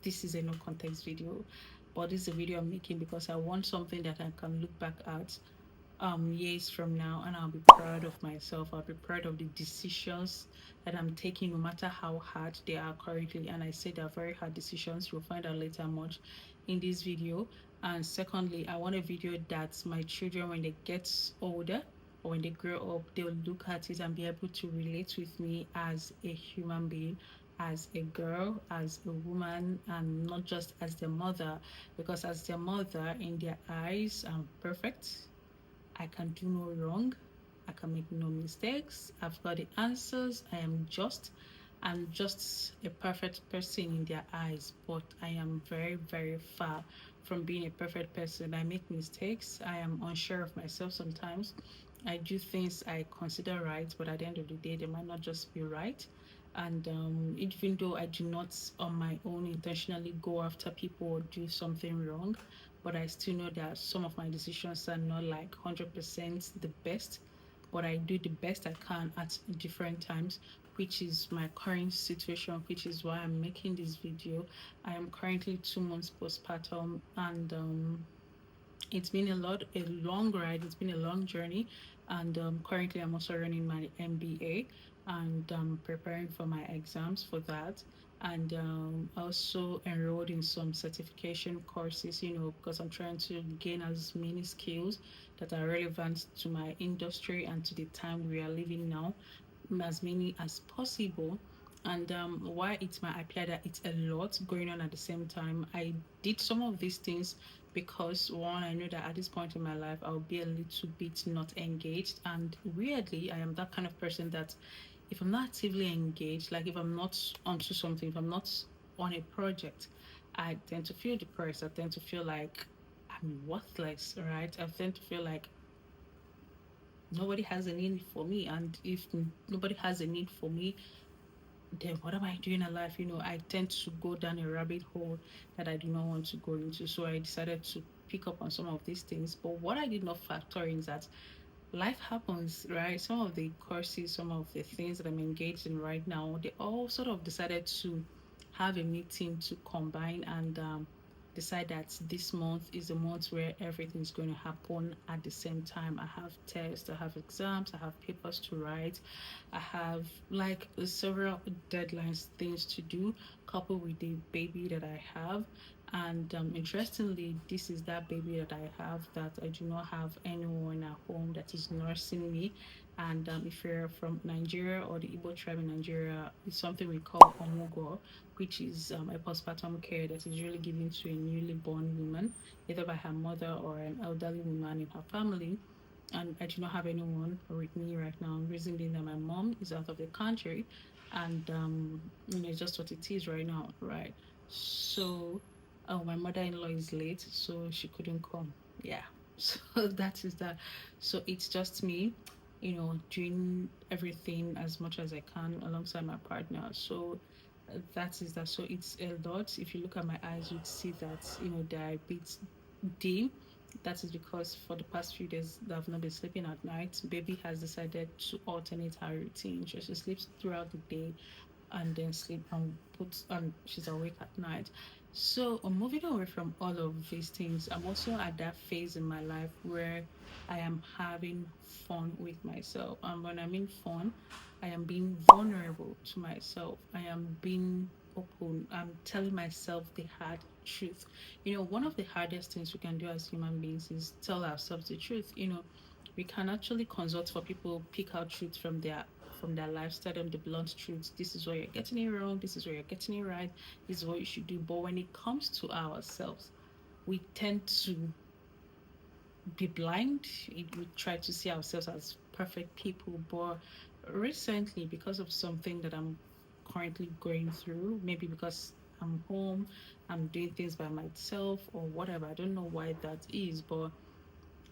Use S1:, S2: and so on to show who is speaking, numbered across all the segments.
S1: this is a no context video, but this is a video I'm making because I want something that I can look back at years from now, and I'll be proud of myself. I'll be proud of the decisions that I'm taking, no matter how hard they are currently. And I say they're very hard decisions. You'll find out later much in this video. And secondly, I want a video that my children, when they get older or when they grow up, they'll look at it and be able to relate with me as a human being, as a girl, as a woman, and not just as their mother. Because as their mother, in their eyes, I'm perfect. I can do no wrong. I can make no mistakes. I've got the answers. I am just. I'm just a perfect person in their eyes, but I am very, very far from being a perfect person. I make mistakes. I am unsure of myself sometimes. I do things I consider right, but at the end of the day, they might not just be right. And even though I do not on my own intentionally go after people or do something wrong, but I still know that some of my decisions are not like 100% the best, but I do the best I can at different times, which is my current situation, which is why I'm making this video. I am currently 2 months postpartum, and it's been a long ride. It's been a long journey, and currently I'm also running my MBA and preparing for my exams for that. And also enrolled in some certification courses, because I'm trying to gain as many skills that are relevant to my industry and to the time we are living now, as many as possible. And why it might appear that it's a lot going on at the same time, I did some of these things because one, I know that at this point in my life I'll be a little bit not engaged. And weirdly, I am that kind of person that if I'm not actively engaged, like if I'm not onto something, if I'm not on a project, I tend to feel depressed. I tend to feel like I'm worthless, right? I tend to feel like nobody has a need for me. And if nobody has a need for me, then what am I doing in life? I tend to go down a rabbit hole that I do not want to go into. So I decided to pick up on some of these things. But what I did not factor in is that life happens, right? Some of the courses, some of the things that I'm engaged in right now, they all sort of decided to have a meeting to combine and decide that this month is a month where everything is going to happen at the same time. I have tests, I have exams, I have papers to write, I have like several deadlines, things to do, coupled with the baby that I have. And interestingly, this is that baby that I have that I do not have anyone at home that is nursing me. And if you're from Nigeria or the Igbo tribe in Nigeria, it's something we call omugo, which is a postpartum care that is usually given to a newly born woman, either by her mother or an elderly woman in her family. And I do not have anyone with me right now. Reason being that my mom is out of the country, and it's just what it is right now, right? So, oh, my mother-in-law is late, so she couldn't come. Yeah, so that is that. So it's just me, doing everything as much as I can alongside my partner. So that is that. So it's a lot. If you look at my eyes, you'd see that they're a bit dim. That is because for the past few days that I've not been sleeping at night. Baby has decided to alternate her routine. So she sleeps throughout the day and then sleep and she's awake at night. So moving away from all of these things, I'm also at that phase in my life where I am having fun with myself. And when I mean fun, I am being vulnerable to myself. I am being open. I'm telling myself the hard truth. One of the hardest things we can do as human beings is tell ourselves the truth. We can actually consult for people, pick out truth from their lives, tell them the blunt truths. This is where you're getting it wrong. This is where you're getting it right. This is what you should do. But when it comes to ourselves, we tend to be blind. We try to see ourselves as perfect people. But recently, because of something that I'm currently going through, maybe because I'm home, I'm doing things by myself or whatever. I don't know why that is, but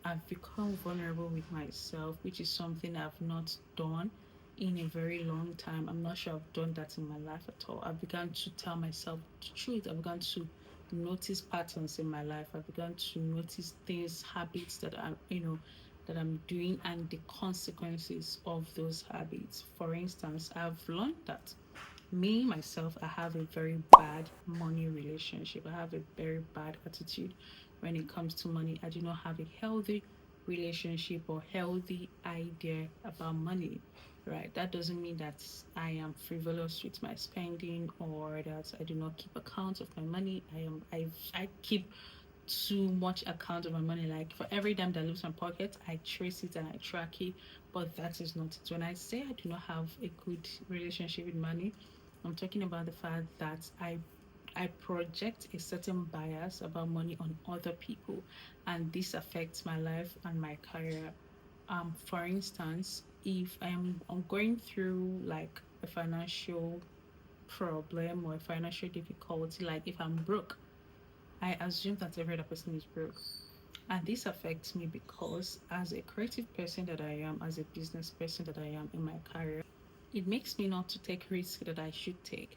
S1: I've become vulnerable with myself, which is something I've not done in a very long time. I'm not sure I've done that in my life at all. I've begun to tell myself the truth. I've begun to notice patterns in my life. I've begun to notice things, habits that I'm doing and the consequences of those habits. For instance, I've learned that Me myself, I have a very bad money relationship. I have a very bad attitude when it comes to money. I do not have a healthy relationship or healthy idea about money, right? That doesn't mean that I am frivolous with my spending or that I do not keep account of my money. I keep too much account of my money. Like for every dime that leaves my pocket, I trace it and I track it. But that is not it. When I say I do not have a good relationship with money, I'm talking about the fact that I project a certain bias about money on other people, and this affects my life and my career. For instance, if I'm going through like a financial problem or a financial difficulty, like if I'm broke, I assume that every other person is broke. And this affects me because, as a creative person that I am, as a business person that I am in my career, it makes me not to take risks that I should take.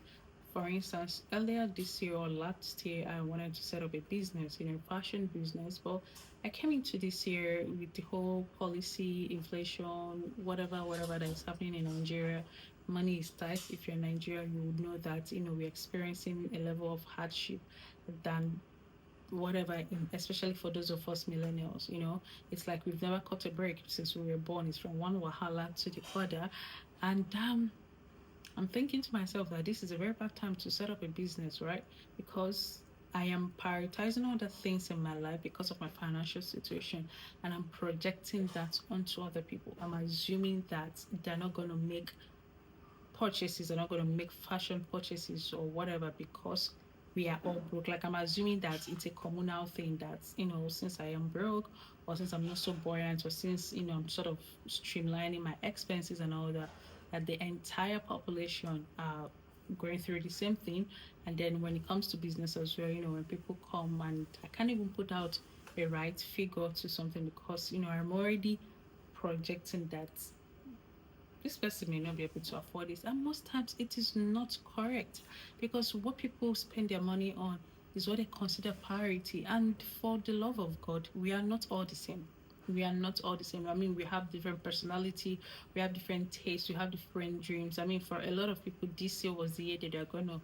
S1: For instance, earlier this year or last year, I wanted to set up a business, fashion business. But I came into this year with the whole policy, inflation, whatever that is happening in Nigeria. Money is tight. If you're in Nigeria, you would know that, we're experiencing a level of hardship than whatever, especially for those of us millennials. It's like we've never caught a break since we were born. It's from one wahala to the other. And I'm thinking to myself that this is a very bad time to set up a business, right? Because I am prioritizing other things in my life because of my financial situation, and I'm projecting that onto other people. I'm assuming that they're not going to make purchases, they're not going to make fashion purchases or whatever because we are all broke. Like I'm assuming that it's a communal thing that, since I am broke, or since I'm not so buoyant, or since, I'm sort of streamlining my expenses and all that the entire population are going through the same thing. And then when it comes to business as well, when people come, and I can't even put out a right figure to something because, I'm already projecting that this person may not be able to afford this. And most times it is not correct because what people spend their money on is what they consider priority. And for the love of God, we are not all the same. We are not all the same. I mean, we have different personality, we have different tastes, we have different dreams. I mean, for a lot of people, this year was the year that they're gonna,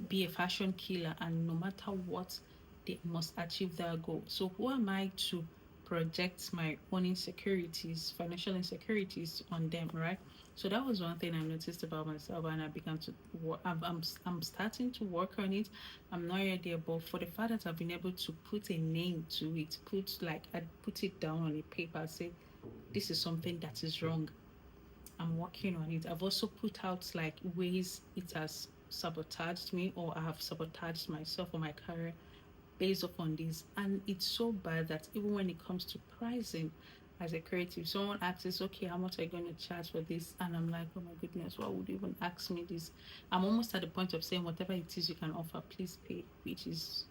S1: be a fashion killer, and no matter what, they must achieve their goal. So who am I to project my own insecurities, financial insecurities on them, right? So that was one thing I noticed about myself, and I began to work. I'm starting to work on it. I'm not yet there, but for the fact that I've been able to put a name to it, I put it down on a paper, say this is something that is wrong. I'm working on it. I've also put out like ways it has sabotaged me, or I have sabotaged myself or my career based upon this. And it's so bad that even when it comes to pricing as a creative, someone asks, okay, how much are you going to charge for this? And I'm like, oh my goodness, why would you even ask me this? I'm almost at the point of saying, whatever it is you can offer, please pay, which is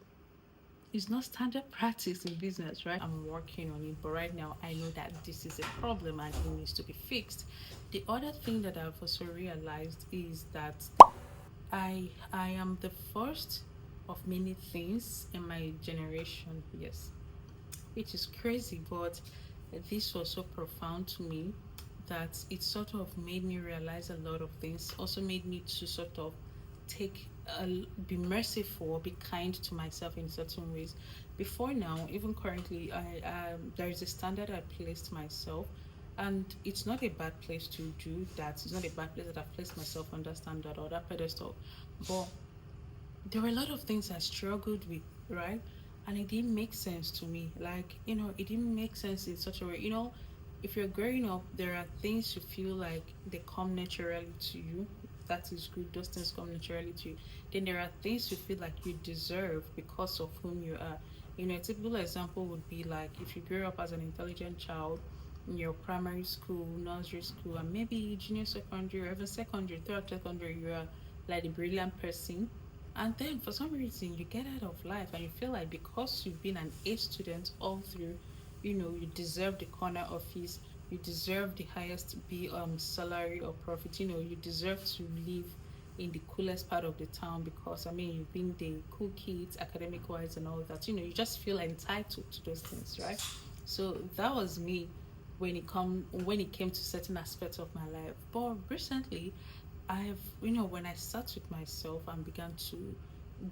S1: not standard practice in business, right? I'm working on it, but right now I know that this is a problem and it needs to be fixed. The other thing that I've also realized is that I am the first of many things in my generation, yes, which is crazy, but this was so profound to me that it sort of made me realize a lot of things. Also made me to sort of take be merciful, be kind to myself in certain ways. Before now, even currently, I there is a standard I placed myself, and it's not a bad place to do that. It's not a bad place that I've placed myself on that standard or that pedestal, but there were a lot of things I struggled with, right? And it didn't make sense to me. Like, it didn't make sense in such a way. If you're growing up, there are things you feel like they come naturally to you. That is good. Those things come naturally to you. Then there are things you feel like you deserve because of whom you are. A typical example would be like if you grew up as an intelligent child in your primary school, nursery school, and maybe junior secondary or even secondary, third secondary, you are like a brilliant person, and then for some reason you get out of life and you feel like because you've been an A student all through, you deserve the corner office, you deserve the highest B salary or profit, you deserve to live in the coolest part of the town because I mean you've been the cool kids academic wise and all that. You just feel entitled to those things, right? So that was me when it came to certain aspects of my life. But recently I've, when I sat with myself and began to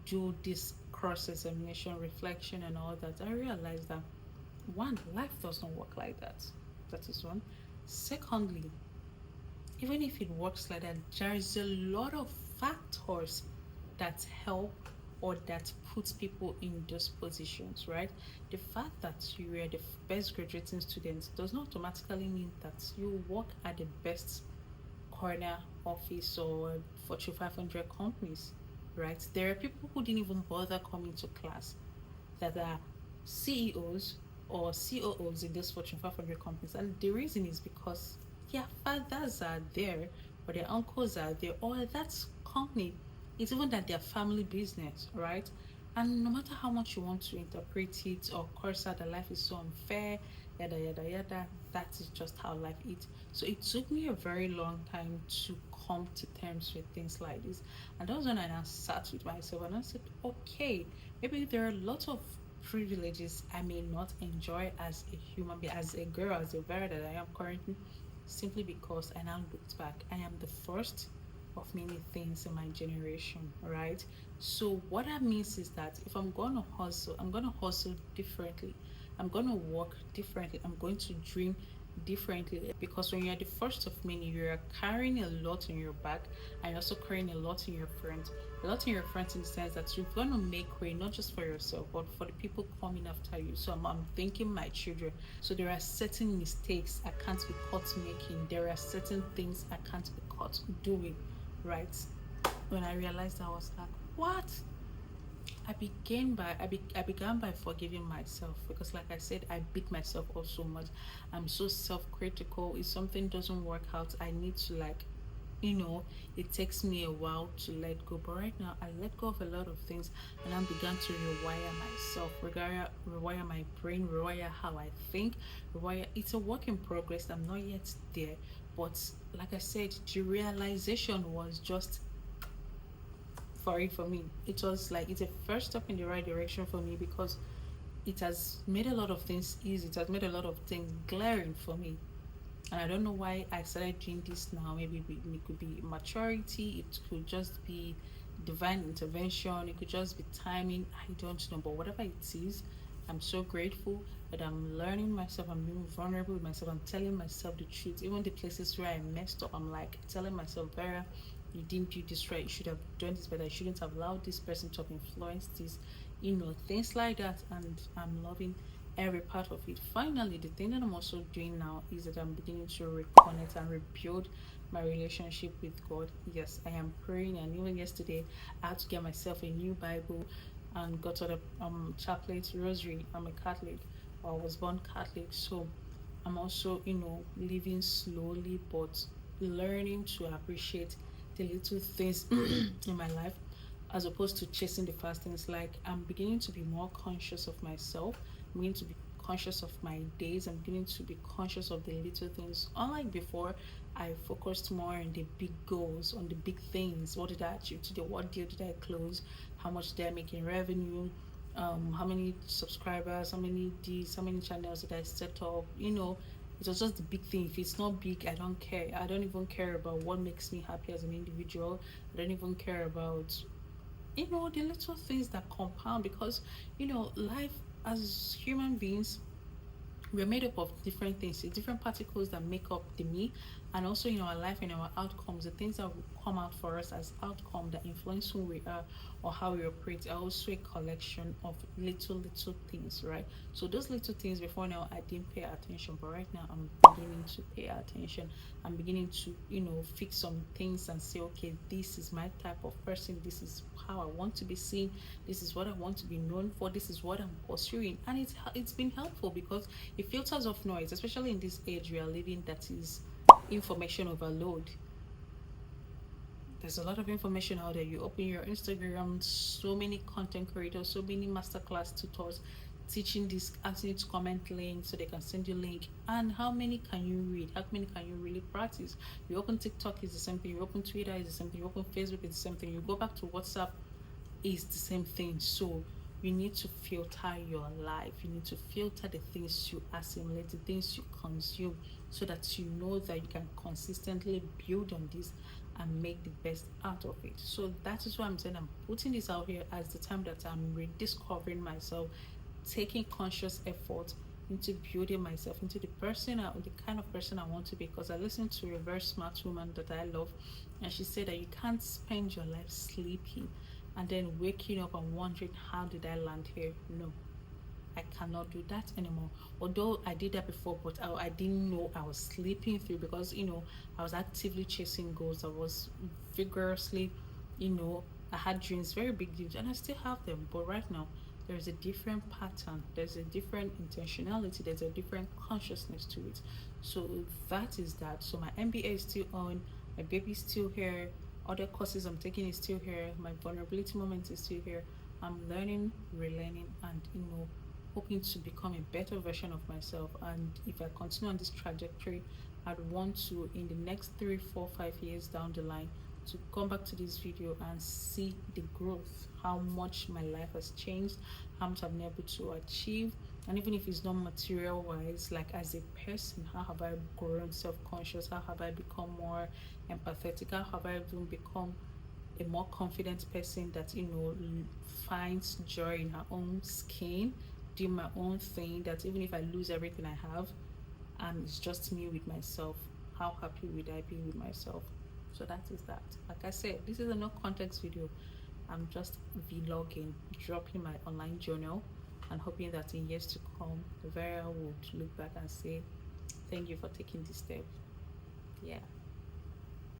S1: do this cross examination, reflection, and all that, I realized that one, life doesn't work like that. That is one. Secondly, even if it works like that, there is a lot of factors that help or that puts people in those positions, right? The fact that you are the best graduating student does not automatically mean that you work at the best corner office or Fortune 500 companies, right? There are people who didn't even bother coming to class that are CEOs or COOs in those Fortune 500 companies. And the reason is because their fathers are there or their uncles are there or that company, it's even that their family business, right? And no matter how much you want to interpret it or curse out that life is so unfair, yada yada yada, that is just how life is. So it took me a very long time to come to terms with things like this. And that was when I now sat with myself and I said, okay, maybe there are a lot of privileges I may not enjoy as a human being, as a girl, as a Vera that I am currently, simply because I now looked back. I am the first of many things in my generation, right? So what that means is that if I'm gonna hustle differently. I'm gonna work differently. I'm going to dream differently because when you're the first of many, you're carrying a lot on your back and you're also carrying a lot in your front. A lot in your front in the sense that you're gonna make way not just for yourself but for the people coming after you. So I'm thinking my children. So there are certain mistakes I can't be caught making. There are certain things I can't be caught doing, right? When I realized, I was like, what? I began by forgiving myself because, like I said, I beat myself up so much. I'm so self-critical. If something doesn't work out, I need to, like, you know it takes me a while to let go, but right now I let go of a lot of things and I began to rewire myself, rewire my brain, rewire how I think, rewire. It's a work in progress. I'm not yet there, but like I said, the realization was just for it for me. It was like it's a first step in the right direction for me because it has made a lot of things easy. It has made a lot of things glaring for me. And I don't know why I started doing this now. Maybe it could be maturity, it could just be divine intervention, it could just be timing. I don't know, but whatever it is, I'm so grateful that I'm learning myself. I'm being vulnerable with myself. I'm telling myself the truth. Even the places where I messed up, I'm like telling myself, Vera, you didn't do this right. You should have done this better. I shouldn't have allowed this person to have influenced this. Things like that. And I'm loving every part of it. Finally, the thing that I'm also doing now is that I'm beginning to reconnect and rebuild my relationship with God. Yes, I am praying, and even yesterday, I had to get myself a new Bible and got to the chaplet rosary. I'm a Catholic, or I was born Catholic, so I'm also, living slowly but learning to appreciate the little things in my life as opposed to chasing the fast things. Like I'm beginning to be more conscious of myself. I'm beginning to be conscious of my days. I'm beginning to be conscious of the little things. Unlike before, I focused more on the big goals, on the big things. What did I achieve today? What deal did I close? How much did I make in revenue? How many subscribers? How many Ds? How many channels did I set up? It was just the big thing. If it's not big, I don't care. I don't even care about what makes me happy as an individual. I don't even care about the little things that compound because life as human beings, we're made up of different things, the different particles that make up the me, and also in our life, in our outcomes, the things that will come out for us as outcome that influence who we are or how we operate are also a collection of little things, right? So those little things before now I didn't pay attention, but right now I'm beginning to pay attention. I'm beginning to fix some things and say, okay, this is my type of person, this is how I want to be seen, this is what I want to be known for, this is what I'm pursuing. And it's been helpful because it filters off noise, especially in this age we are living that is information overload. There's a lot of information out there. You open your Instagram, so many content creators, so many masterclass tutors teaching this, asking you to comment links so they can send you link. And how many can you read? How many can you really practice? You open TikTok, is the same thing. You open Twitter, is the same thing. You open Facebook, is the same thing. You go back to WhatsApp, is the same thing. So you need to filter your life. You need to filter the things you assimilate, the things you consume, so that you know that you can consistently build on this and make the best out of it. So that is why I'm saying I'm putting this out here as the time that I'm rediscovering myself, taking conscious effort into building myself into the person, the kind of person I want to be. Because I listened to a very smart woman that I love, and she said that you can't spend your life sleeping and then waking up and wondering, how did I land here? No, I cannot do that anymore. Although I did that before, but I didn't know I was sleeping through, because I was actively chasing goals. I was vigorously, you know, I had dreams, very big dreams, and I still have them. But right now, there's a different pattern, there's a different intentionality, there's a different consciousness to it. So that is that. So my MBA is still on, my baby's still here, other courses I'm taking is still here, my vulnerability moment is still here. I'm learning, relearning, and hoping to become a better version of myself. And if I continue on this trajectory, I'd want to, in the next 3, 4, 5 years down the line, to come back to this video and see the growth, how much my life has changed, how much I've been able to achieve. And even if it's not material wise, like as a person, how have I grown self-conscious? How have I become more empathetic? How have I even become a more confident person that finds joy in her own skin, do my own thing, that even if I lose everything I have and it's just me with myself, how happy would I be with myself? So that is that. Like I said, this is a no context video. I'm just vlogging, dropping my online journal, and hoping that in years to come, Vera would look back and say, thank you for taking this step. Yeah.